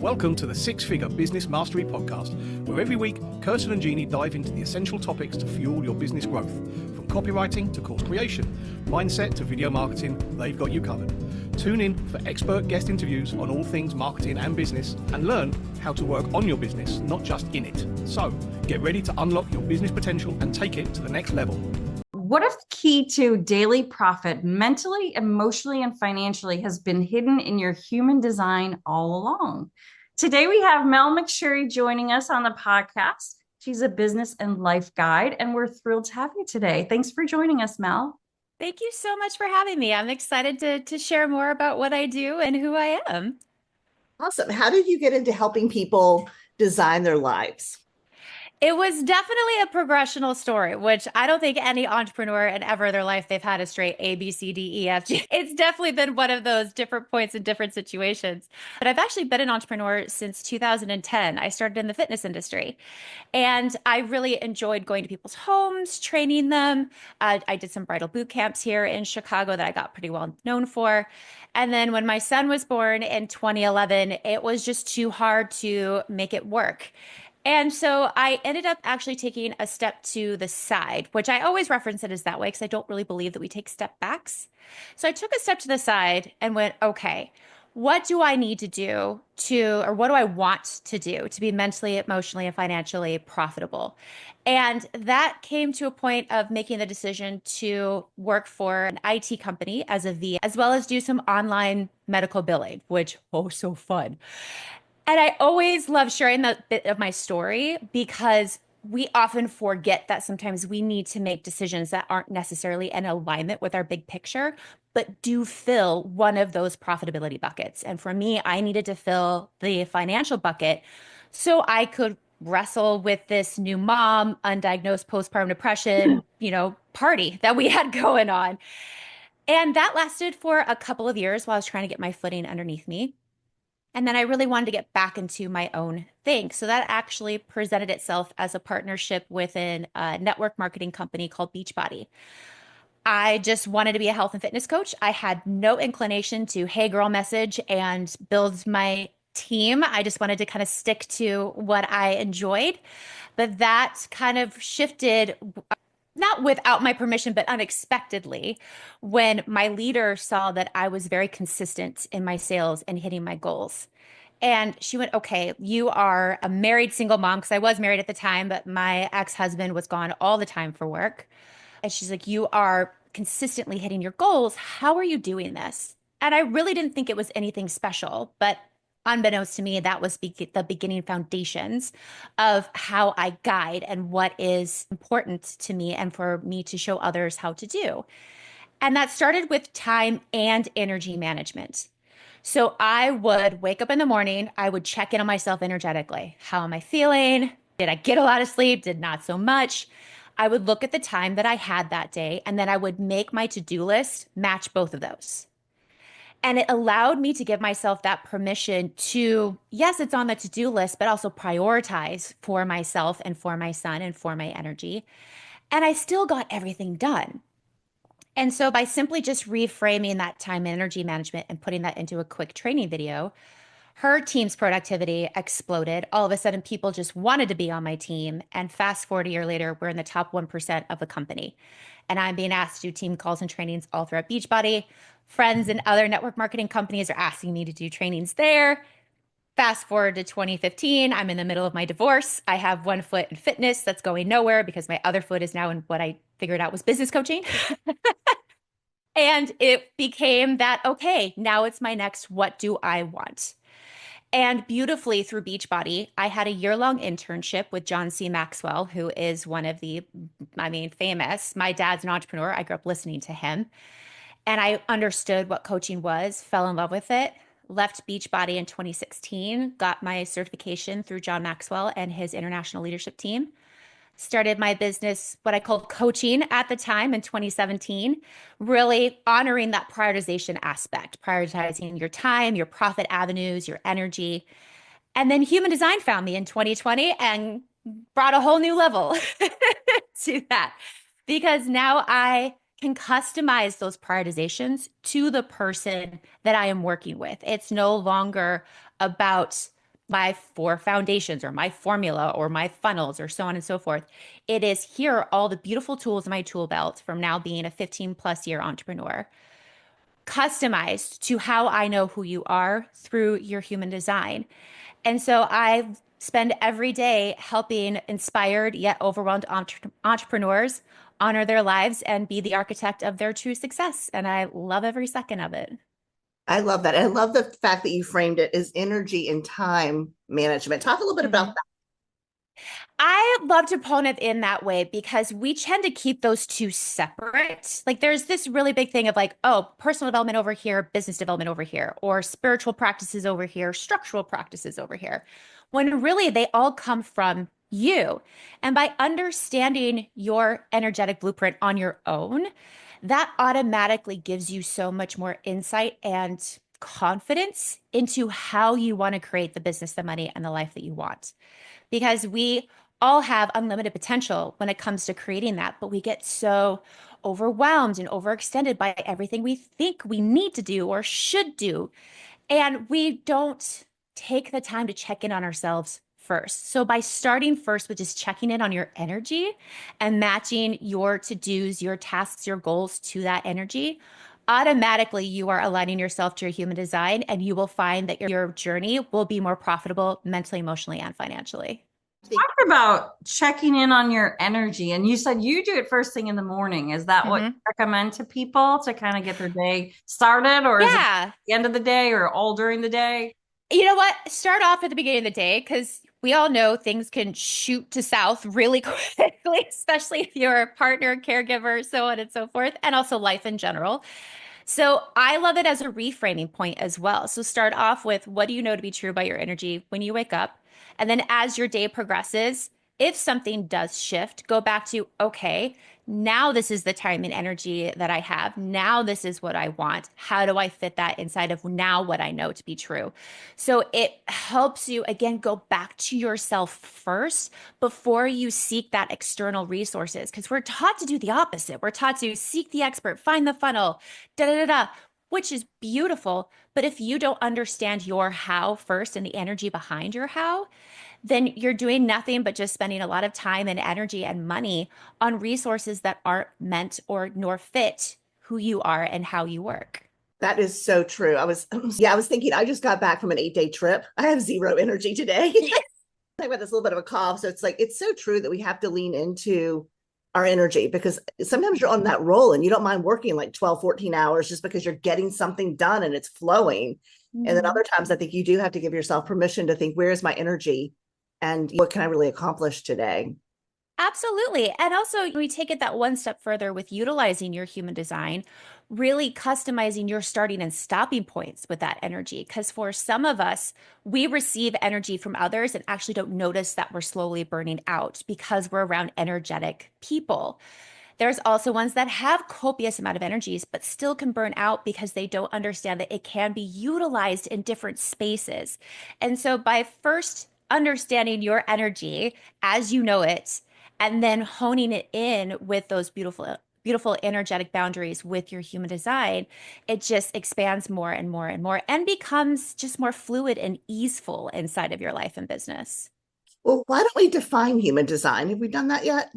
Welcome to the Six Figure Business Mastery Podcast, where every week, Kirsten and Jeanne dive into the essential topics to fuel your business growth. From copywriting to course creation, mindset to video marketing, they've got you covered. Tune in for expert guest interviews on all things marketing and business, and learn how to work on your business, not just in it. So, get ready to unlock your business potential and take it to the next level. What if the key to daily profit mentally, emotionally, and financially has been hidden in your human design all along? Today, we have Mel McSherry joining us on the podcast. She's a business and life guide, and we're thrilled to have you today. Thanks for joining us, Mel. Thank you so much for having me. I'm excited to share more about what I do and who I am. Awesome. How did you get into helping people design their lives? It was definitely a progressional story, which I don't think any entrepreneur in ever their life they've had a straight A, B, C, D, E, F, G. It's definitely been one of those different points in different situations. But I've actually been an entrepreneur since 2010. I started in the fitness industry, and I really enjoyed going to people's homes, training them. I did some bridal boot camps here in Chicago that I got pretty well known for. And then when my son was born in 2011, it was just too hard to make it work. And so I ended up actually taking a step to the side, which I always reference it as that way because I don't really believe that we take step backs. So I took a step to the side and went, okay, what do I need to do or what do I want to do to be mentally, emotionally, and financially profitable? And that came to a point of making the decision to work for an IT company as a VA, as well as do some online medical billing, which, oh, so fun. And I always love sharing that bit of my story because we often forget that sometimes we need to make decisions that aren't necessarily in alignment with our big picture, but do fill one of those profitability buckets. And for me, I needed to fill the financial bucket so I could wrestle with this new mom, undiagnosed postpartum depression, party that we had going on. And that lasted for a couple of years while I was trying to get my footing underneath me. And then I really wanted to get back into my own thing. So that actually presented itself as a partnership with a network marketing company called Beachbody. I just wanted to be a health and fitness coach. I had no inclination to, hey, girl message and build my team. I just wanted to kind of stick to what I enjoyed. But that kind of shifted, not without my permission, but unexpectedly, when my leader saw that I was very consistent in my sales and hitting my goals. And she went, okay, you are a married single mom, because I was married at the time, but my ex-husband was gone all the time for work. And she's like, you are consistently hitting your goals. How are you doing this? And I really didn't think it was anything special, but unbeknownst to me, that was the beginning foundations of how I guide and what is important to me and for me to show others how to do. And that started with time and energy management. So I would wake up in the morning, I would check in on myself energetically. How am I feeling? Did I get a lot of sleep? Did not so much? I would look at the time that I had that day, and then I would make my to-do list match both of those. And it allowed me to give myself that permission to, yes, it's on the to-do list, but also prioritize for myself and for my son and for my energy. And I still got everything done. And so by simply just reframing that time and energy management and putting that into a quick training video, her team's productivity exploded. All of a sudden, people just wanted to be on my team. And fast forward a year later, we're in the top 1% of the company. And I'm being asked to do team calls and trainings all throughout Beachbody. Friends and other network marketing companies are asking me to do trainings there. Fast forward to 2015, I'm in the middle of my divorce. I have one foot in fitness that's going nowhere because my other foot is now in what I figured out was business coaching. And it became that, okay, now it's my next, what do I want? And beautifully through Beachbody, I had a year-long internship with John C. Maxwell, who is one of the, famous. My dad's an entrepreneur. I grew up listening to him. And I understood what coaching was, fell in love with it, left Beachbody in 2016, got my certification through John Maxwell and his international leadership team. Started my business, what I called coaching at the time in 2017, really honoring that prioritization aspect, prioritizing your time, your profit avenues, your energy. And then human design found me in 2020 and brought a whole new level to that, because now I can customize those prioritizations to the person that I am working with. It's no longer about my 4 foundations or my formula or my funnels or so on and so forth. It is here are all the beautiful tools in my tool belt from now being a 15+ year entrepreneur, customized to how I know who you are through your human design. And so I spend every day helping inspired yet overwhelmed entrepreneurs honor their lives and be the architect of their true success. And I love every second of it. I love that. And I love the fact that you framed it as energy and time management. Talk a little bit about that. I love to pone it in that way because we tend to keep those two separate. Like there's this really big thing of like, oh, personal development over here, business development over here, or spiritual practices over here, structural practices over here, when really they all come from you. And by understanding your energetic blueprint on your own, that automatically gives you so much more insight and confidence into how you want to create the business, the money, and the life that you want. Because we all have unlimited potential when it comes to creating that, but we get so overwhelmed and overextended by everything we think we need to do or should do. And we don't take the time to check in on ourselves first. So by starting first with just checking in on your energy and matching your to-dos, your tasks, your goals to that energy, automatically you are aligning yourself to your human design, and you will find that your journey will be more profitable mentally, emotionally, and financially. Talk about checking in on your energy. And you said you do it first thing in the morning. Is that what you recommend to people to kind of get their day started? Or is it the end of the day or all during the day? You know what? Start off at the beginning of the day, because we all know things can shoot to south really quickly, especially if you're a partner, caregiver, so on and so forth, and also life in general. So I love it as a reframing point as well. So start off with, what do you know to be true about your energy when you wake up? And then as your day progresses, if something does shift, go back to, okay, now this is the time and energy that I have. Now this is what I want. How do I fit that inside of now what I know to be true? So it helps you, again, go back to yourself first before you seek that external resources. Because we're taught to do the opposite. We're taught to seek the expert, find the funnel, da da da da, which is beautiful. But if you don't understand your how first and the energy behind your how, then you're doing nothing but just spending a lot of time and energy and money on resources that aren't meant or nor fit who you are and how you work. That is so true. I was thinking, I just got back from an 8-day trip. I have zero energy today. I got this little bit of a cough. So it's like, it's so true that we have to lean into our energy, because sometimes you're on that roll and you don't mind working like 12, 14 hours just because you're getting something done and it's flowing. And then other times I think you do have to give yourself permission to think, where is my energy? And what can I really accomplish today? Absolutely. And also, we take it that one step further with utilizing your human design, really customizing your starting and stopping points with that energy. Because for some of us, we receive energy from others and actually don't notice that we're slowly burning out because we're around energetic people. There's also ones that have copious amount of energies, but still can burn out because they don't understand that it can be utilized in different spaces. And so by first understanding your energy as you know it, and then honing it in with those beautiful energetic boundaries with your human design, it just expands more and more and more and becomes just more fluid and easeful inside of your life and business. Well, why don't we define human design? Have we done that yet?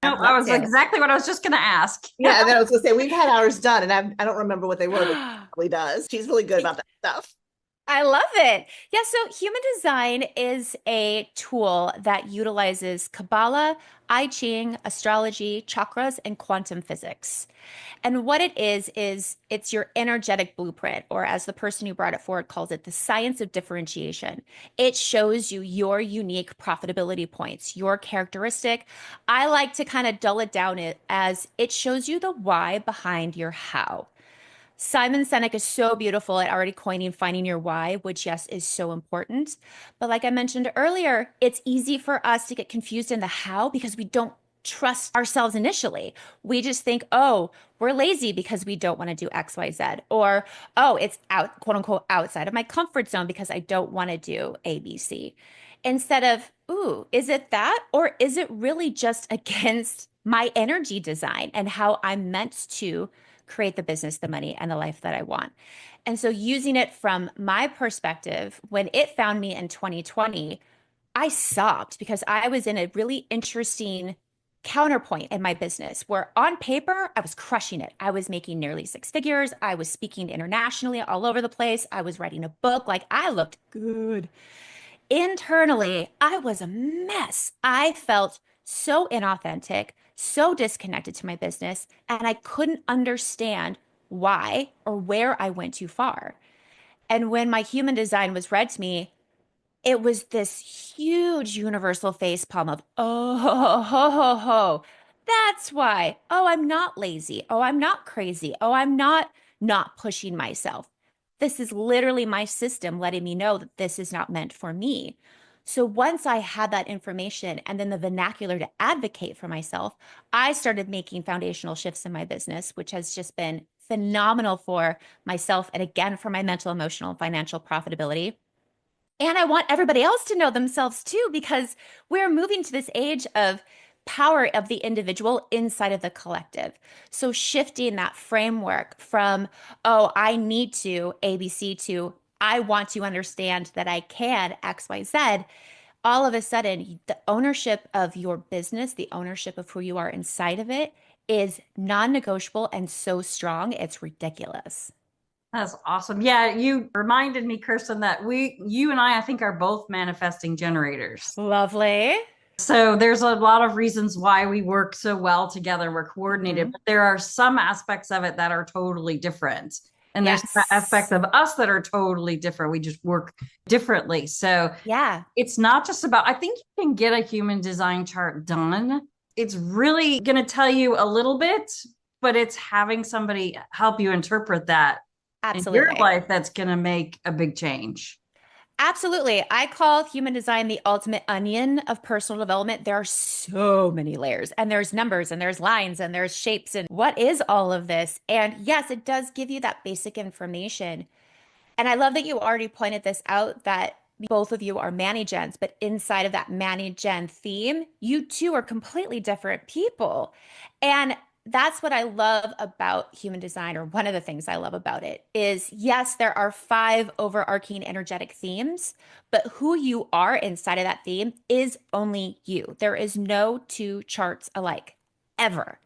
No, that was exactly what I was just going to ask. Yeah, and then I was going to say, we've had ours done, and I don't remember what they were, but she probably does. She's really good about that stuff. I love it. Yeah, so human design is a tool that utilizes Kabbalah, I Ching, astrology, chakras, and quantum physics. And what it is it's your energetic blueprint, or as the person who brought it forward calls it, the science of differentiation. It shows you your unique profitability points, your characteristic. I like to kind of dull it down as it shows you the why behind your how. Simon Sinek is so beautiful at already coining finding your why, which, yes, is so important. But like I mentioned earlier, it's easy for us to get confused in the how because we don't trust ourselves initially. We just think, oh, we're lazy because we don't want to do X, Y, Z. Or, oh, it's out, quote unquote, outside of my comfort zone because I don't want to do A, B, C. Instead of, ooh, is it that? Or is it really just against my energy design and how I'm meant to create the business, the money, and the life that I want? And so using it from my perspective, when it found me in 2020, I sobbed because I was in a really interesting counterpoint in my business where on paper, I was crushing it. I was making nearly six figures. I was speaking internationally all over the place. I was writing a book. Like I looked good. Internally, I was a mess. I felt so inauthentic, so disconnected to my business, and I couldn't understand why or where I went too far. And when my human design was read to me, it was this huge universal face palm of, oh, ho, ho, ho, ho. That's why. Oh, I'm not lazy. Oh, I'm not crazy. Oh, I'm not pushing myself. This is literally my system letting me know that this is not meant for me. So once I had that information and then the vernacular to advocate for myself, I started making foundational shifts in my business, which has just been phenomenal for myself and again for my mental, emotional, and financial profitability. And I want everybody else to know themselves too, because we're moving to this age of power of the individual inside of the collective. So shifting that framework from, oh, I need to ABC to I want to understand that I can XYZ, all of a sudden, the ownership of your business, the ownership of who you are inside of it is non-negotiable and so strong, it's ridiculous. That's awesome. Yeah, you reminded me, Kirsten, that you and I think, are both manifesting generators. Lovely. So there's a lot of reasons why we work so well together. We're coordinated, but there are some aspects of it that are totally different. And there's aspects of us that are totally different. We just work differently. So yeah, it's not just about, I think you can get a human design chart done. It's really going to tell you a little bit, but it's having somebody help you interpret that absolutely. in your life that's going to make a big change. Absolutely. I call human design the ultimate onion of personal development. There are so many layers, and there's numbers, and there's lines, and there's shapes. And what is all of this? And yes, it does give you that basic information. And I love that you already pointed this out that both of you are Manny-gens, but inside of that Manny-gen theme, you two are completely different people. And that's what I love about human design, or one of the things I love about it is, yes, there are 5 overarching energetic themes, but who you are inside of that theme is only you. There is no 2 charts alike, ever.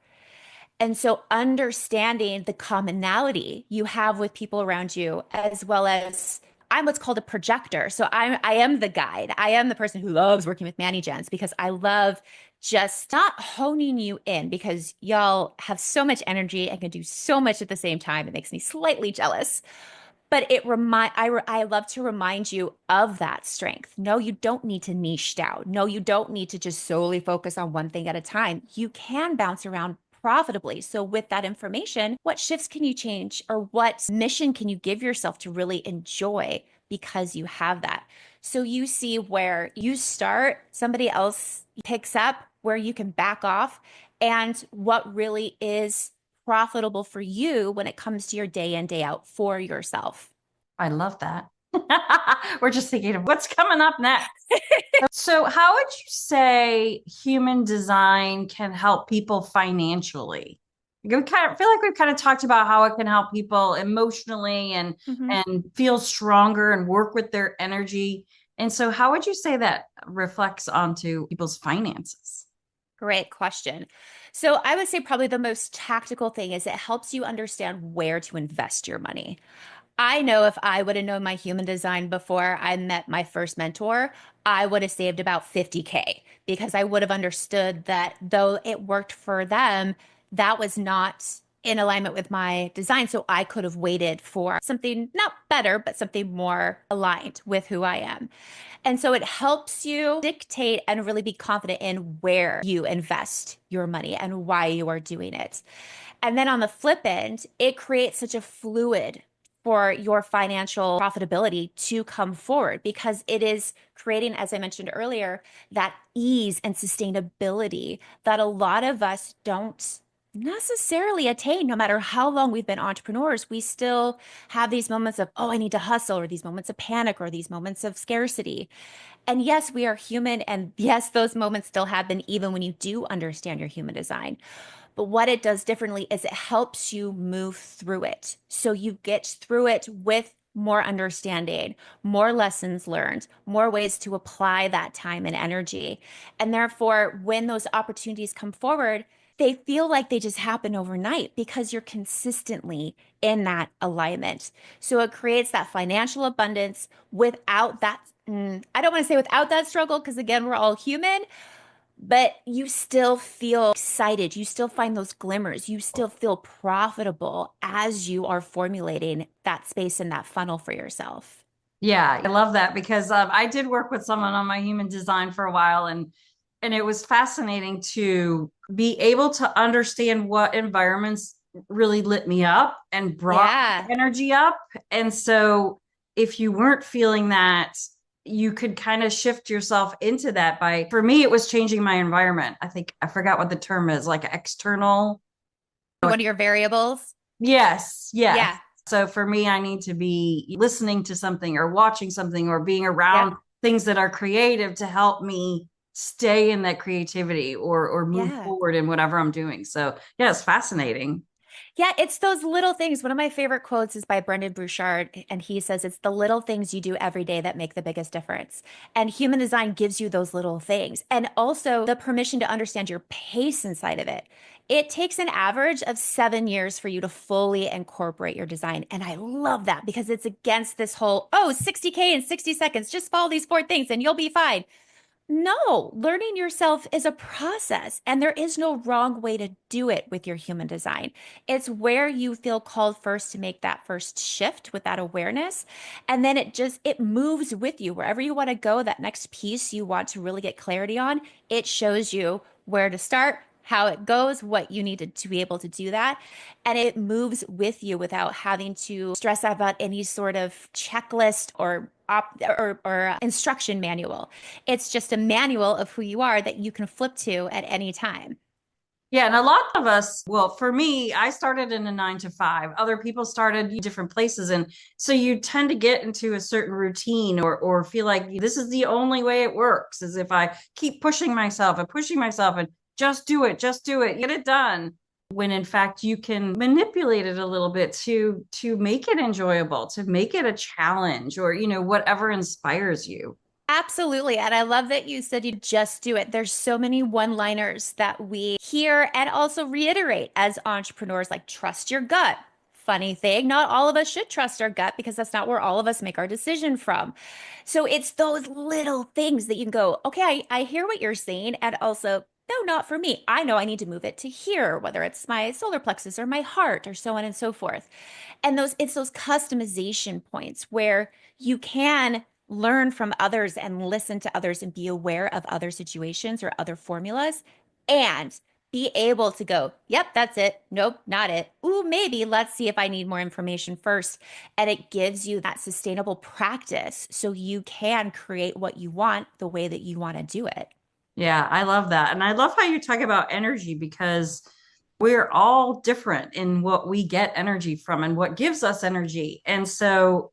And so understanding the commonality you have with people around you, as well as I'm what's called a projector. So I am the guide. I am the person who loves working with Manny-gens because I love just not honing you in, because y'all have so much energy and can do so much at the same time. It makes me slightly jealous. But I love to remind you of that strength. No, you don't need to niche down. No, you don't need to just solely focus on one thing at a time. You can bounce around profitably. So with that information, what shifts can you change, or what mission can you give yourself to really enjoy because you have that? So you see where you start, somebody else picks up where you can back off, and what really is profitable for you when it comes to your day in, day out for yourself. I love that. We're just thinking of what's coming up next. So how would you say human design can help people financially? We kind of feel like we've kind of talked about how it can help people emotionally and feel stronger and work with their energy. And so how would you say that reflects onto people's finances? Great question. So I would say probably the most tactical thing is it helps you understand where to invest your money. I know if I would have known my human design before I met my first mentor, I would have saved about 50K, because I would have understood that though it worked for them, that was not in alignment with my design. So I could have waited for something not better, but something more aligned with who I am. And so it helps you dictate and really be confident in where you invest your money and why you are doing it. And then on the flip end, it creates such a fluid for your financial profitability to come forward, because it is creating, as I mentioned earlier, that ease and sustainability that a lot of us don't necessarily attain. No matter how long we've been entrepreneurs, we still have these moments of, oh, I need to hustle, or these moments of panic, or these moments of scarcity. And yes, we are human. And yes, those moments still happen even when you do understand your human design. But what it does differently is it helps you move through it. So you get through it with more understanding, more lessons learned, more ways to apply that time and energy. And therefore, when those opportunities come forward, they feel like they just happen overnight because you're consistently in that alignment. So it creates that financial abundance without that. I don't want to say without that struggle, because again, we're all human, but you still feel excited. You still find those glimmers. You still feel profitable as you are formulating that space and that funnel for yourself. Yeah, I love that because I did work with someone on my human design for a while, and it was fascinating to be able to understand what environments really lit me up and brought Yeah. energy up. And so if you weren't feeling that, you could kind of shift yourself into that by, for me, it was changing my environment. I think I forgot what the term is, like external. One of your variables. Yes, yes. Yeah. So for me, I need to be listening to something or watching something or being around Yep. things that are creative to help me stay in that creativity or move Yeah. forward in whatever I'm doing. So yeah, it's fascinating. Yeah, it's those little things. One of my favorite quotes is by Brendan Burchard, and he says, it's the little things you do every day that make the biggest difference. And human design gives you those little things. And also the permission to understand your pace inside of it. It takes an average of 7 years for you to fully incorporate your design. And I love that because it's against this whole, oh, 60K in 60 seconds, just follow these 4 things and you'll be fine. No, learning yourself is a process, and there is no wrong way to do it with your human design. It's where you feel called first to make that first shift with that awareness. And then it moves with you wherever you want to go. That next piece you want to really get clarity on, it shows you where to start, how it goes, what you needed to be able to do that. And it moves with you without having to stress about any sort of checklist or instruction manual. It's just a manual of who you are that you can flip to at any time. Yeah, and a lot of us, well, for me, I started in a 9 to 5. Other people started in different places. And so you tend to get into a certain routine or feel like this is the only way it works, as if I keep pushing myself and just do it, get it done. When in fact you can manipulate it a little bit to make it enjoyable, to make it a challenge or, whatever inspires you. Absolutely. And I love that you said you just do it. There's so many one-liners that we hear and also reiterate as entrepreneurs, like trust your gut. Funny thing, not all of us should trust our gut because that's not where all of us make our decision from. So it's those little things that you can go, okay, I hear what you're saying. And also, no, not for me. I know I need to move it to here, whether it's my solar plexus or my heart or so on and so forth. And it's those customization points where you can learn from others and listen to others and be aware of other situations or other formulas and be able to go, yep, that's it. Nope, not it. Ooh, maybe let's see if I need more information first. And it gives you that sustainable practice so you can create what you want the way that you want to do it. Yeah, I love that. And I love how you talk about energy because we're all different in what we get energy from and what gives us energy. And so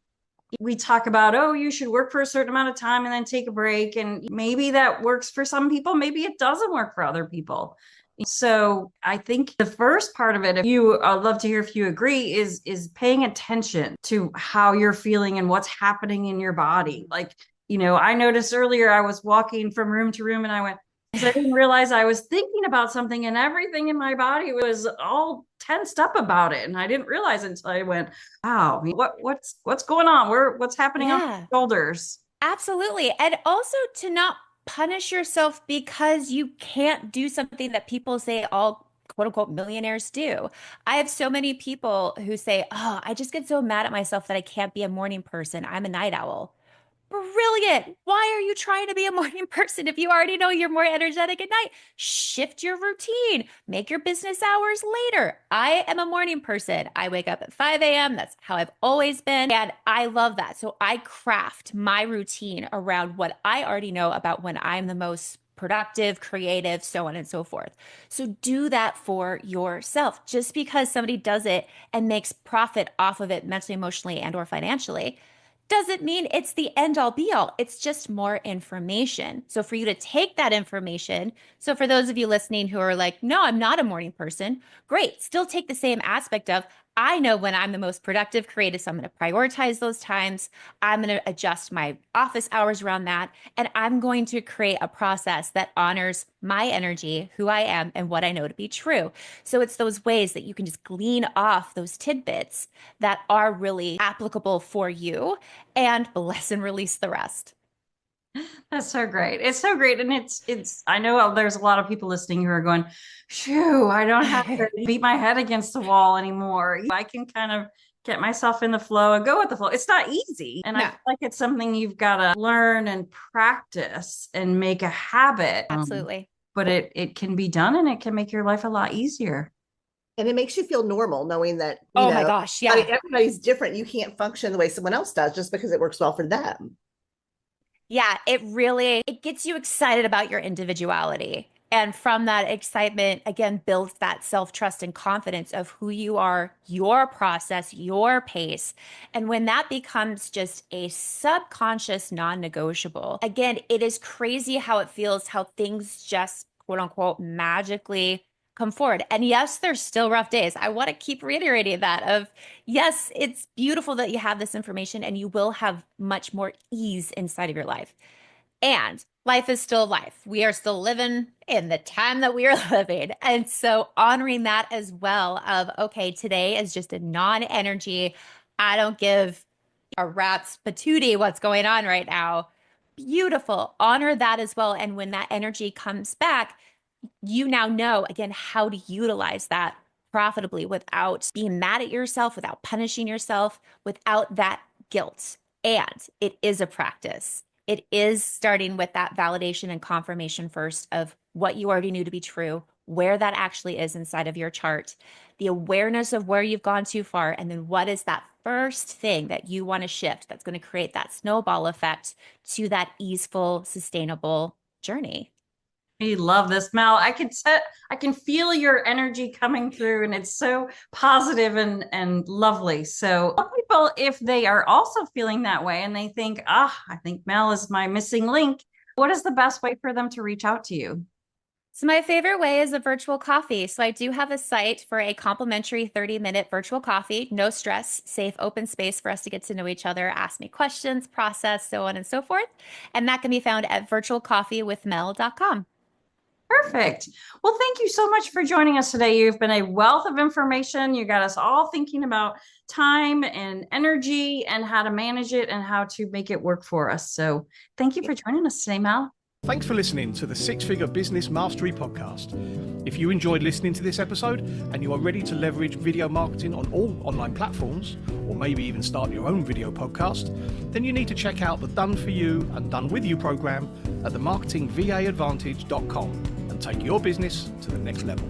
we talk about, oh, you should work for a certain amount of time and then take a break. And maybe that works for some people, maybe it doesn't work for other people. So I think the first part of it, if you, I'd love to hear if you agree, is paying attention to how you're feeling and what's happening in your body. Like, I noticed earlier I was walking from room to room and I went, because I didn't realize I was thinking about something and everything in my body was all tensed up about it. And I didn't realize until I went, wow, what's going on? What's happening on Yeah. my shoulders? Absolutely. And also to not punish yourself because you can't do something that people say all quote unquote millionaires do. I have so many people who say, oh, I just get so mad at myself that I can't be a morning person. I'm a night owl. Brilliant. Why are you trying to be a morning person if you already know you're more energetic at night? Shift your routine. Make your business hours later. I am a morning person. I wake up at 5 a.m. That's how I've always been. And I love that. So I craft my routine around what I already know about when I'm the most productive, creative, so on and so forth. So do that for yourself. Just because somebody does it and makes profit off of it mentally, emotionally, and or financially doesn't mean it's the end all be all. It's just more information. So for you to take that information, so for those of you listening who are like, no, I'm not a morning person, great. Still take the same aspect of, I know when I'm the most productive, creative, so I'm going to prioritize those times. I'm going to adjust my office hours around that. And I'm going to create a process that honors my energy, who I am, and what I know to be true. So it's those ways that you can just glean off those tidbits that are really applicable for you and bless and release the rest. That's so great. It's so great. And I know there's a lot of people listening who are going, shoo, I don't have to beat my head against the wall anymore. I can kind of get myself in the flow and go with the flow. It's not easy. And I feel like it's something you've got to learn and practice and make a habit. Absolutely. But it can be done, and it can make your life a lot easier. And it makes you feel normal knowing that, my gosh. Yeah. Everybody's different. You can't function the way someone else does just because it works well for them. Yeah, it gets you excited about your individuality. And from that excitement, again, builds that self-trust and confidence of who you are, your process, your pace. And when that becomes just a subconscious non-negotiable, again, it is crazy how it feels, how things just quote unquote magically come forward. And yes, there's still rough days. I want to keep reiterating that of, yes, it's beautiful that you have this information and you will have much more ease inside of your life. And life is still life. We are still living in the time that we are living. And so honoring that as well of, okay, today is just a non-energy. I don't give a rat's patootie what's going on right now. Beautiful. Honor that as well. And when that energy comes back, you now know, again, how to utilize that profitably without being mad at yourself, without punishing yourself, without that guilt. And it is a practice. It is starting with that validation and confirmation first of what you already knew to be true, where that actually is inside of your chart, the awareness of where you've gone too far, and then what is that first thing that you want to shift that's going to create that snowball effect to that easeful, sustainable journey. I love this, Mel. I can feel your energy coming through, and it's so positive and lovely. So people, if they are also feeling that way and they think, I think Mel is my missing link, what is the best way for them to reach out to you? So my favorite way is a virtual coffee. So I do have a site for a complimentary 30-minute virtual coffee, no stress, safe, open space for us to get to know each other, ask me questions, process, so on and so forth. And that can be found at virtualcoffeewithmel.com. Perfect. Well, thank you so much for joining us today. You've been a wealth of information. You got us all thinking about time and energy and how to manage it and how to make it work for us. So thank you for joining us today, Mel. Thanks for listening to the Six Figure Business Mastery Podcast. If you enjoyed listening to this episode and you are ready to leverage video marketing on all online platforms, or maybe even start your own video podcast, then you need to check out the Done For You and Done With You program at themarketingvaadvantage.com and take your business to the next level.